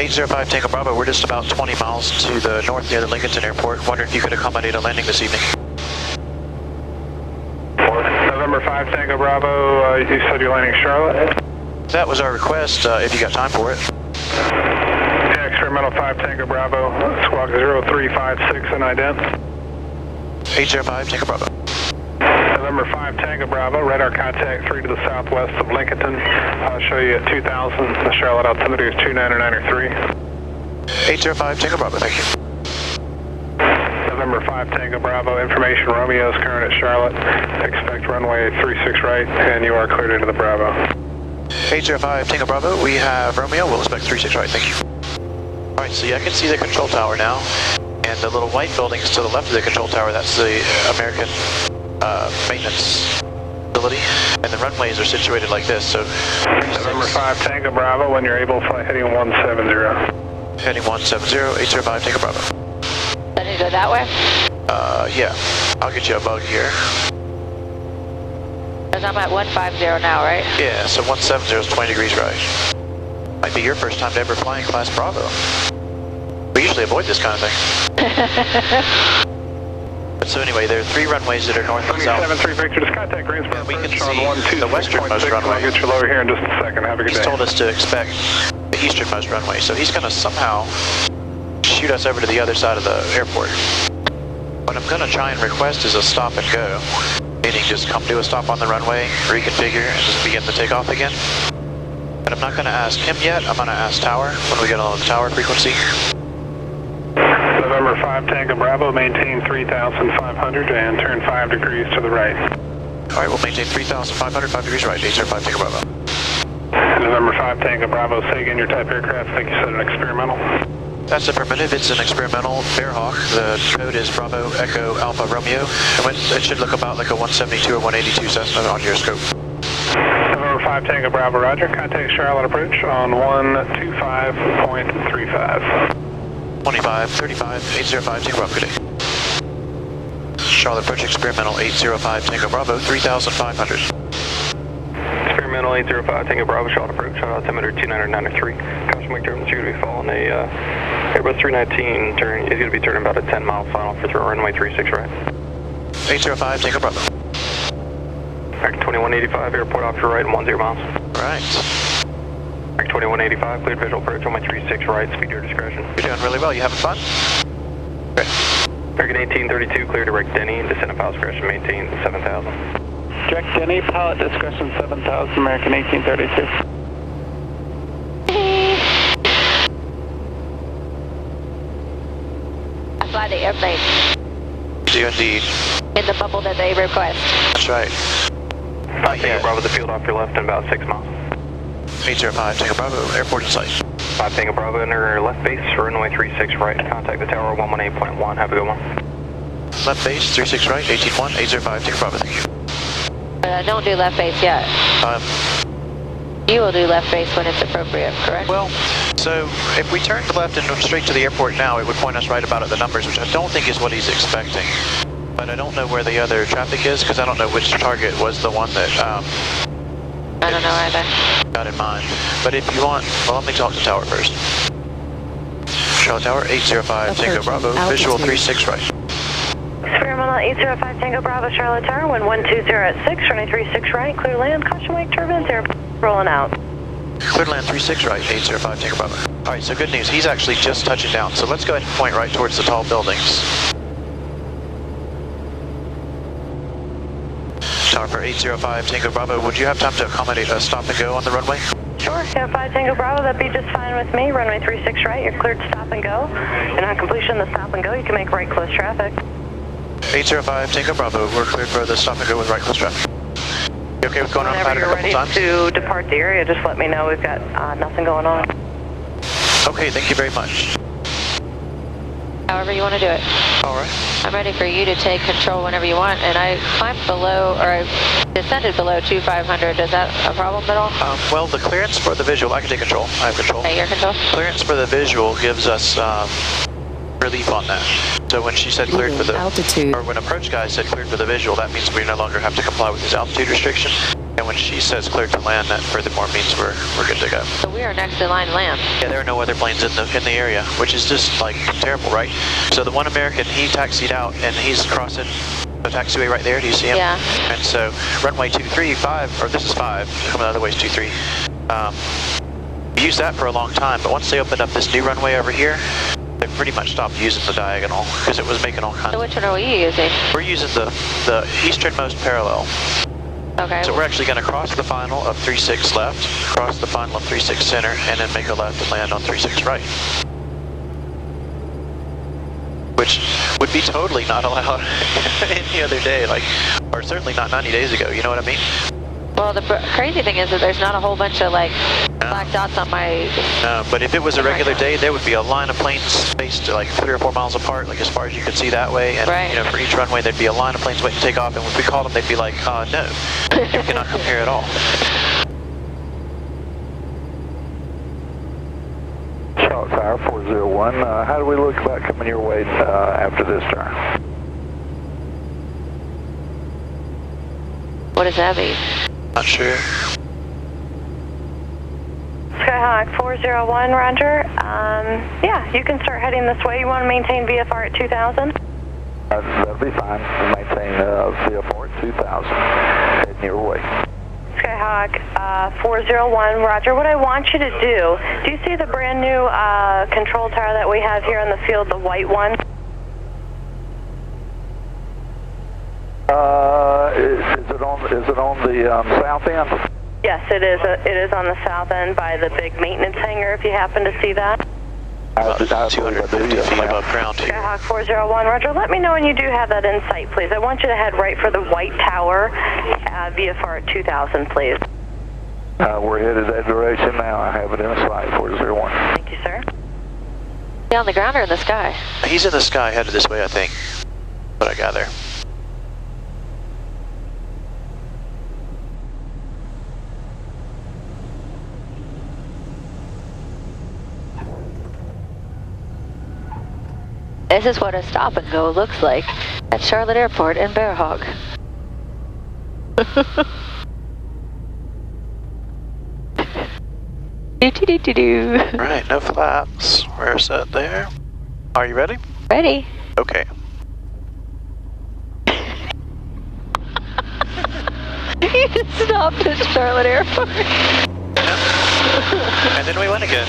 805 Tango Bravo, we're just about 20 miles to the north near the Lincolnton Airport. Wondering if you could accommodate a landing this evening. November 5 Tango Bravo, you said you're landing Charlotte? That was our request, if you got time for it. Yeah, experimental 5 Tango Bravo, squawk 0356 and ident. 805 Tango Bravo. November 5 Tango Bravo, radar contact 3 to the southwest of Lincolnton. I'll show you at 2000, the Charlotte altimeter is 29903. 805 Tango Bravo, thank you. November 5 Tango Bravo, information Romeo is current at Charlotte. Expect runway 36 right, and you are cleared into the Bravo. 805 Tango Bravo, we have Romeo, we'll expect 36 right, thank you. Alright, so yeah, I can see the control tower now, and the little white building is to the left of the control tower, that's the American maintenance facility, and the runways are situated like this, so... November 5 Tango Bravo, when you're able, fly heading 170. Heading 170, 805 Tango Bravo. Then you go that way? Yeah, I'll get you a bug here. Because I'm at 150 now, right? Yeah, so 170 is 20 degrees right. Might be your first time to ever fly in Class Bravo. We usually avoid this kind of thing. But so anyway, there are 3 runways that are north and south. 73 Victor, just contact Greensboro. And we can see the westernmost runway. I'll get you lower here in just a second. Have a good day. He's told us to expect the easternmost runway, so he's going to somehow shoot us over to the other side of the airport. What I'm going to try and request is a stop and go, meaning just come do a stop on the runway, reconfigure, and just begin the takeoff again. But I'm not going to ask him yet. I'm going to ask Tower when we get on the tower frequency. November 5 Tango Bravo, maintain 3,500 and turn 5 degrees to the right. Alright, we'll maintain 3,500, 5 degrees right, 805 Tango Bravo. November 5 Tango Bravo, say again your type aircraft. I think you said an experimental. That's affirmative. It's an experimental Bearhawk. The code is Bravo Echo Alpha Romeo. It should look about like a 172 or 182 Cessna on your scope. November 5 Tango Bravo, roger. Contact Charlotte approach on 125.35. 25, 35, 805 Tango Bravo, good day. Charlotte approach experimental 805 Tango Bravo, 3,500. Experimental 805 Tango Bravo, Charlotte approach, altimeter 2993. Caution wake turbine, you're going to be following a Airbus 319 turn. He's going to be turning about a 10-mile final for runway 36 right. 805 Tango Bravo. Back 2185, airport off your right and 10 miles. Right. Back 2185, cleared visual approach, runway 36 right, speed your discretion. You're doing really well, you having fun? Great. American 1832, clear direct Denny, descent and pilot discretion, maintain 7,000. Direct Denny, pilot discretion 7,000, American 1832. I fly the airplane. You do indeed. In the bubble that they request. That's right. Tango Bravo, the field off your left in about 6 miles. 805 Tango Bravo, airport in sight. 5 Tango Bravo, enter left base, runway 36 right, contact the tower 118.1, have a good one. Left base, 36 right, 181, 805 Tango Bravo, thank you. Don't do left base yet. You will do left base when it's appropriate, correct? Well, so if we turned left and went straight to the airport now, it would point us right about at the numbers, which I don't think is what he's expecting. But I don't know where the other traffic is, because I don't know which target was the one that I don't know either. got in mind. But if you want, well, let me talk to Tower first. Charlotte Tower, 805 Tango Bravo, visual 36 right. Experimental 805 Tango Bravo, Charlotte Tower, wind 120 at 6, running 36 right, clear land, caution wake turbines, air rolling out. Clear land 36 right, 805 Tango Bravo. Alright, so good news, he's actually just touching down, so let's go ahead and point right towards the tall buildings. Tower for 805 Tango Bravo, would you have time to accommodate a stop and go on the runway? Sure, 5 Tango Bravo, that'd be just fine with me, runway 36 right, you're cleared to stop and go. And on completion of the stop and go, you can make right close traffic. 805 Tango Bravo, we're cleared for the stop and go with right close traffic. You okay with going on pattern a couple times? Whenever you're ready to depart the area, just let me know. We've got nothing going on. Okay, thank you very much. However you want to do it. All right. I'm ready for you to take control whenever you want, and I climbed below, or I descended below 2500. Is that a problem at all? Well, the clearance for the visual, I can take control. I have control. Your control? Clearance for the visual gives us relief on that. So when she said cleared for the altitude, or when approach guy said cleared for the visual, that means we no longer have to comply with his altitude restriction. And when she says cleared to land, that furthermore means we're good to go. So we are next in line to land. Yeah, there are no other planes in the area, which is just like terrible, right? So the one American, he taxied out and he's crossing the taxiway right there. Do you see him? Yeah. And so runway 235, or this is 5, coming the other way is 23. We used that for a long time, but once they opened up this new runway over here, they pretty much stopped using the diagonal because it was making all kinds. So which one are we using? We're using the easternmost parallel. Okay. So we're actually going to cross the final of 36 left, cross the final of 36 center, and then make a left and land on 36 right. Which would be totally not allowed any other day, like, or certainly not 90 days ago, you know what I mean? Well, the crazy thing is that there's not a whole bunch of like black dots on my... No, but if it was a regular day, there would be a line of planes spaced like 3 or 4 miles apart, like as far as you could see that way. And right. you know, for each runway, there'd be a line of planes waiting to take off. And when we called them, they'd be like, no, you cannot come here at all. Charlotte Tower 401, how do we look about coming your way after this turn? What does that mean? Not sure. Skyhawk 401, roger. Yeah, you can start heading this way. You want to maintain VFR at 2000? That'll be fine. We'll maintain VFR at 2000. Heading your way. Skyhawk 401, roger. What I want you to do you see the brand new control tower that we have here in the field, the white one? Is it on the south end? Yes, it is. It is on the south end by the big maintenance hangar, if you happen to see that. About 250 feet above ground here. Bearhawk 401, roger. Let me know when you do have that in sight, please. I want you to head right for the white tower, VFR at 2000, please. We're headed that direction now. I have it in sight, 401. Thank you, sir. Is he on the ground or in the sky? He's in the sky, headed this way, I think. What I gather. This is what a stop and go looks like at Charlotte Airport in Bearhawk. Do. Right, no flaps. We're set there. Are you ready? Ready. Okay. You just stopped at Charlotte Airport. And then we went again.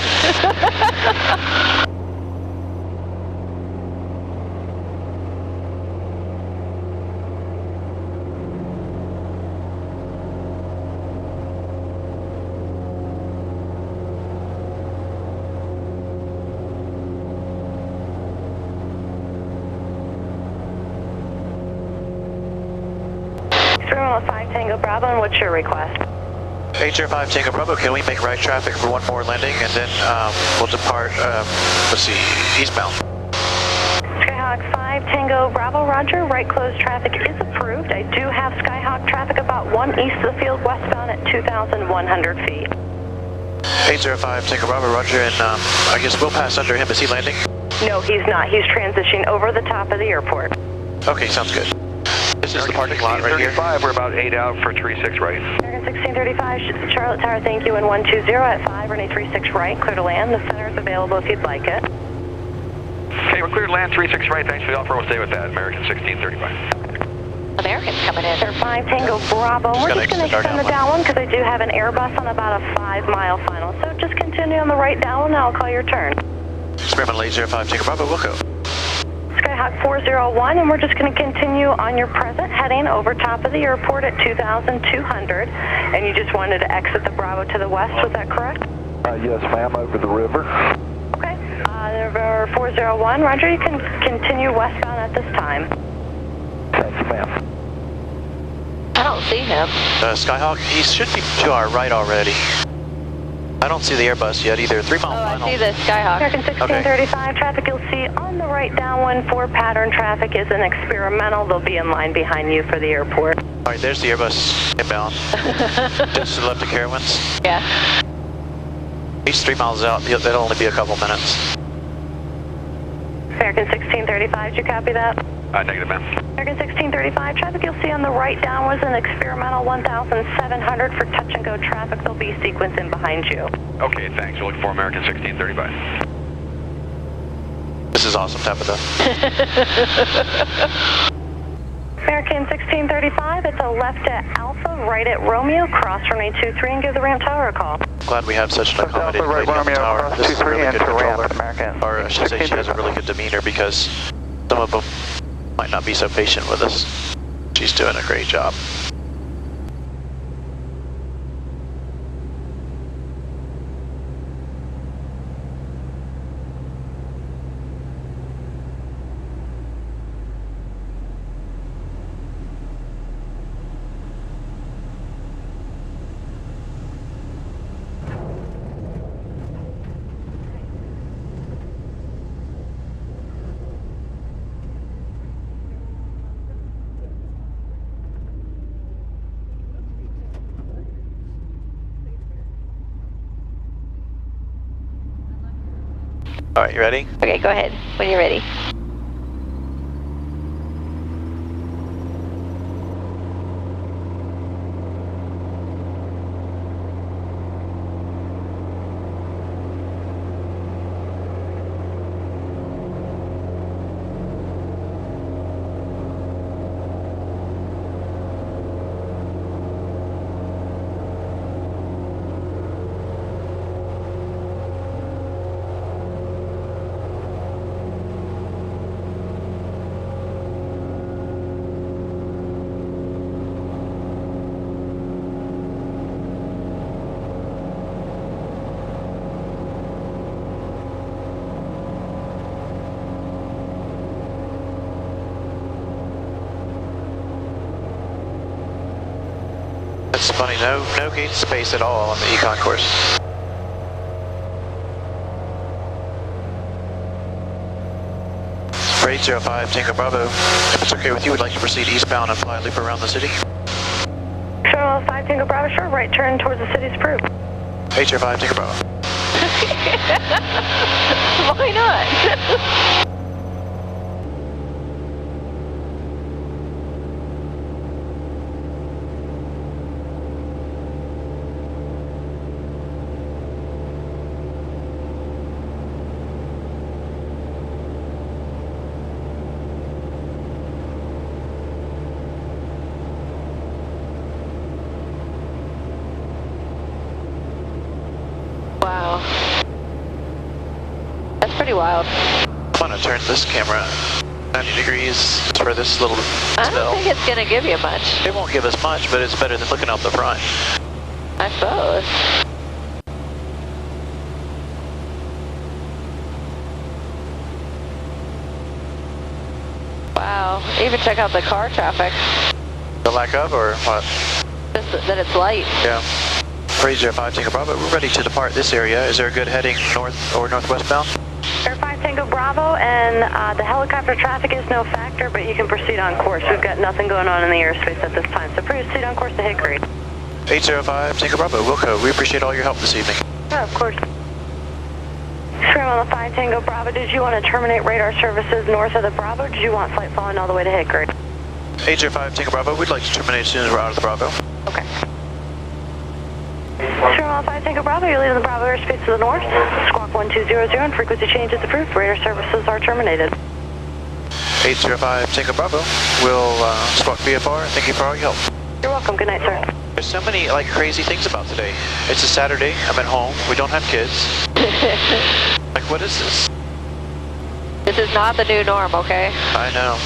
Tango Bravo, and what's your request? 805 Tango Bravo, can we make right traffic for one more landing and then we'll depart, let's see, eastbound. Skyhawk 5 Tango Bravo, roger. Right closed traffic is approved. I do have Skyhawk traffic about 1 east of the field, westbound at 2,100 feet. 805 Tango Bravo, roger, and I guess we'll pass under him. Is he landing? No, he's not. He's transitioning over the top of the airport. Okay, sounds good. This is the parking lot right here. We're about 8 out for 36 right. American 1635, Charlotte Tower, thank you, and 120 at 5, runway 36 right, clear to land. The center is available if you'd like it. Okay, we're cleared to land 36 right. Thanks for the offer. We'll stay with that. American 1635. Americans coming in. Sir 5 Tango Bravo. We're just going to extend the down one because I do have an Airbus on about a 5-mile final. So just continue on the right down one and I'll call your turn. Experimental 805 Tango Bravo, we'll go. Skyhawk 401, and we're just going to continue on your present heading over top of the airport at 2,200. And you just wanted to exit the Bravo to the west, was that correct? Yes, ma'am, over the river. Okay. River 401, roger, you can continue westbound at this time. Thank you, ma'am. I don't see him. Skyhawk, he should be to our right already. I don't see the Airbus yet either. 3 mile final. I see the Skyhawk. American 1635 traffic, you'll see on the right downwind for pattern traffic is an experimental. They'll be in line behind you for the airport. All right, there's the Airbus inbound. Just to the left of Carowinds. Yeah. He's 3 miles out. That'll only be a couple minutes. American 1635, did you copy that? Negative, ma'am. American American 1635, traffic you'll see on the right downwards an experimental 1,700 for touch and go traffic. There'll be sequence in behind you. Okay, thanks. We'll look for American 1635. This is awesome, Tabitha. American 1635, it's a left at Alpha, right at Romeo, cross runway 23 and give the ramp tower a call. Glad we have such an accommodating lady on the tower. This is a really good controller. Or I should say she has a really good demeanor because some of them might not be so patient with us. She's doing a great job. All right, you ready? Okay, go ahead when you're ready. It's funny, no gate space at all on the econ course. For 805 Tango Bravo, if it's okay with you, we'd like to proceed eastbound and fly a loop around the city. Sure, 5 Tango Bravo, sure, right turn towards the city's approved. 805 Tango Bravo. Why not? Wow. That's pretty wild. I'm gonna turn this camera 90 degrees for this little I spell. don't think it's gonna give you much. It won't give us much, but it's better than looking out the front. I suppose. Wow. Even check out the car traffic. The lack of, or what? Just that it's light. Yeah. For 805 Tango Bravo, we're ready to depart this area. Is there a good heading north or northwest bound? Air 5 Tango Bravo, and the helicopter traffic is no factor, but you can proceed on course. We've got nothing going on in the airspace at this time, so proceed on course to Hickory. 805 Tango Bravo, Wilco, we appreciate all your help this evening. Yeah, of course. Scream on the 5 Tango Bravo, did you want to terminate radar services north of the Bravo, or did you want flight following all the way to Hickory? 805 Tango Bravo, we'd like to terminate as soon as we're out of the Bravo. Okay. Scream on the 5 Tango Bravo, you're leaving the Bravo airspace to the north. Squawk 1200 and frequency change is approved. Radar services are terminated. 805 Tango Bravo, we'll squawk VFR. Thank you for all your help. You're welcome. Good night, sir. There's so many like crazy things about today. It's a Saturday, I'm at home, we don't have kids. Like, what is this? This is not the new norm, okay? I know.